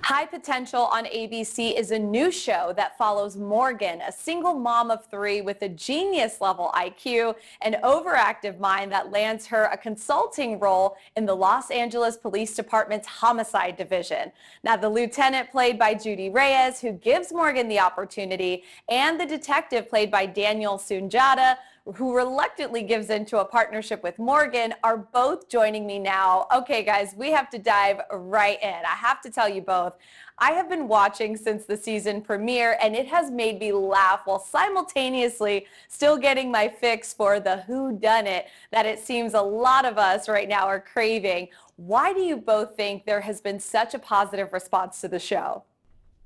High Potential on ABC is a new show that follows Morgan, a single mom of three with a genius-level IQ and overactive mind that lands her a consulting role in the Los Angeles Police Department's Homicide Division. Now, the lieutenant, played by Judy Reyes, who gives Morgan the opportunity, and the detective, played by Sunjata, who reluctantly gives into a partnership with Morgan, are both joining me now. Okay, guys, we have to dive right in. I have to tell you both, I have been watching since the season premiere, and it has made me laugh while simultaneously still getting my fix for the whodunit that it seems a lot of us right now are craving. Why do you both think there has been such a positive response to the show?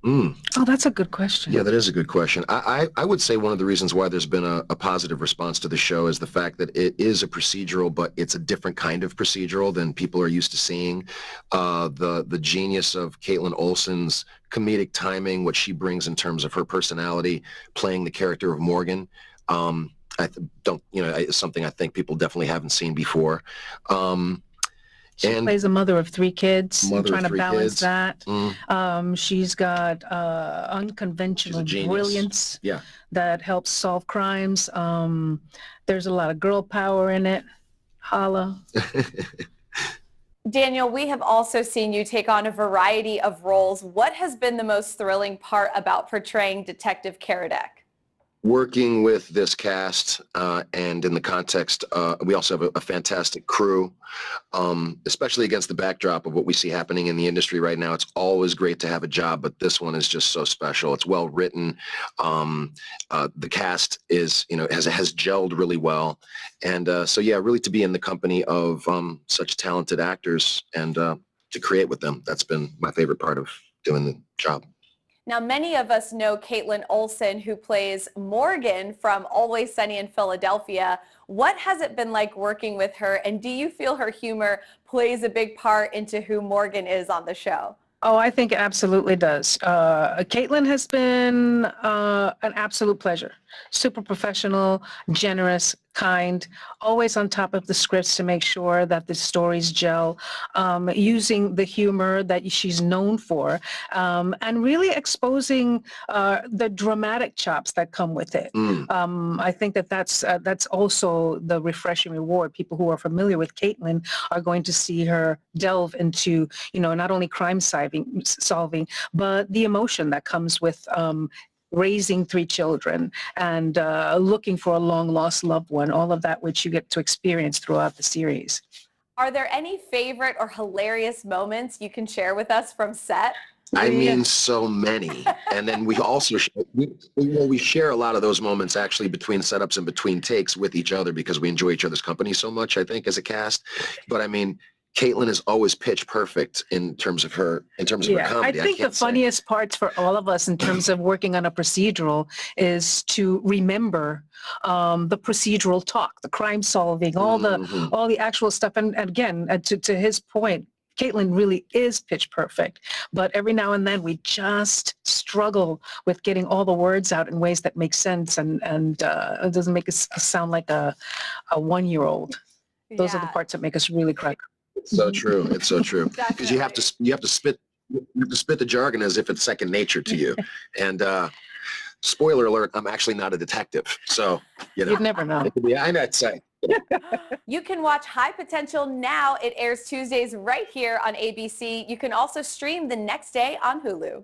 Oh, that's a good question. Yeah, that is a good question. I would say one of the reasons why there's been a positive response to the show is the fact that it is a procedural, but it's a different kind of procedural than people are used to seeing. The genius of Kaitlin Olson's comedic timing, what she brings in terms of her personality, playing the character of Morgan, is something I think people definitely haven't seen before. She plays a mother of three kids, trying to balance that. She's got unconventional brilliance that helps solve crimes. There's a lot of girl power in it. Holla. Daniel, we have also seen you take on a variety of roles. What has been the most thrilling part about portraying Detective Karadec? Working with this cast and in the context, we also have a fantastic crew, especially against the backdrop of what we see happening in the industry right now. It's always great to have a job, but this one is just so special. It's well written. The cast is, has gelled really well. And so, yeah, really to be in the company of such talented actors and to create with them, that's been my favorite part of doing the job. Now, many of us know Kaitlin Olson, who plays Morgan from Always Sunny in Philadelphia. What has it been like working with her, and do you feel her humor plays a big part into who Morgan is on the show? Oh, I think it absolutely does. Kaitlin has been an absolute pleasure. Super professional, generous, kind, always on top of the scripts to make sure that the stories gel, using the humor that she's known for, and really exposing the dramatic chops that come with it. I think that's also the refreshing reward. People who are familiar with Kaitlin are going to see her delve into, not only crime solving, but the emotion that comes with raising three children and looking for a long-lost loved one, all of that which you get to experience throughout the series. Are there any favorite or hilarious moments you can share with us from set? I mean, so many. And then we also, we share a lot of those moments actually between setups and between takes with each other because we enjoy each other's company so much, I think, as a cast. But I mean, Kaitlin is always pitch perfect in terms of her comedy. I think the funniest parts for all of us in terms of working on a procedural is to remember the procedural talk, the crime solving, all the actual stuff. And again, to his point, Kaitlin really is pitch perfect, but every now and then we just struggle with getting all the words out in ways that make sense and it doesn't make us sound like a 1-year-old. Those are the parts that make us really crack. It's so true. It's so true. Because you have to spit the jargon as if it's second nature to you. And spoiler alert, I'm actually not a detective. So, You'd never know. I'd say. You can watch High Potential now. It airs Tuesdays right here on ABC. You can also stream the next day on Hulu.